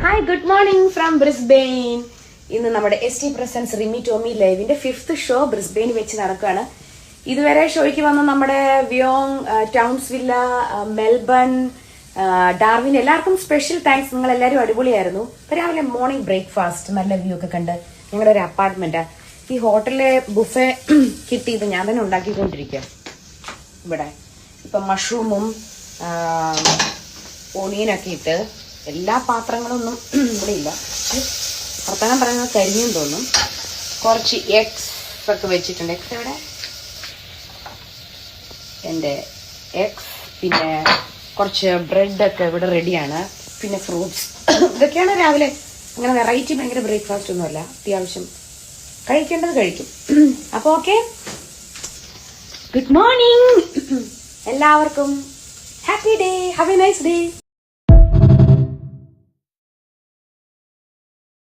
Hi, good morning from Brisbane. ഇന്ന് നമ്മുടെ ST presents Rimi Tomy ലൈവിന്റെ 5th ഷോ ബ്രിസ്ബെയിൻ വെച്ച് നടക്കുകയാണ്. ഇതുവരെ ഷോയ്ക്ക് വന്ന നമ്മുടെ വ്യോങ്, ടൗൺസ്വില്ല, മെൽബൺ, ഡാർവിൻ, എല്ലാവർക്കും സ്പെഷ്യൽ താങ്ക്സ്. നിങ്ങൾ എല്ലാവരും അടിപൊളിയായിരുന്നു. രാവിലെ മോർണിംഗ് ബ്രേക്ക്ഫാസ്റ്റ് നല്ല വ്യൂ ഒക്കെ കണ്ട് ഞങ്ങളുടെ ഒരു അപ്പാർട്ട്മെന്റ്. ഈ ഹോട്ടലിലെ ബുഫെ കിട്ടിയത് ഞാൻ തന്നെ ഉണ്ടാക്കിക്കൊണ്ടിരിക്കുക. ഇവിടെ ഇപ്പൊ മഷ്റൂമും ഓണിയനൊക്കെ ഇട്ട് എല്ലാ പാത്രങ്ങളൊന്നും ഇവിടെ ഇല്ല. വർത്തമാനം പറയുന്നത് കരിഞ്ഞും തോന്നും. കുറച്ച് എഗ്സ് ഒക്കെ വെച്ചിട്ടുണ്ട്. എഗ്സ് എവിടെ? എൻ്റെ എഗ്സ്, പിന്നെ കുറച്ച് ബ്രെഡൊക്കെ ഇവിടെ റെഡിയാണ്, പിന്നെ ഫ്രൂട്ട്സ്. ഇതൊക്കെയാണ് രാവിലെ. അങ്ങനെ വെറൈറ്റി ഭയങ്കര ബ്രേക്ക്ഫാസ്റ്റ് ഒന്നുമല്ല, അത്യാവശ്യം കഴിക്കേണ്ടത് കഴിക്കും. അപ്പോൾ ഓക്കെ, ഗുഡ് മോർണിംഗ് എല്ലാവർക്കും. Happy day, have A nice day.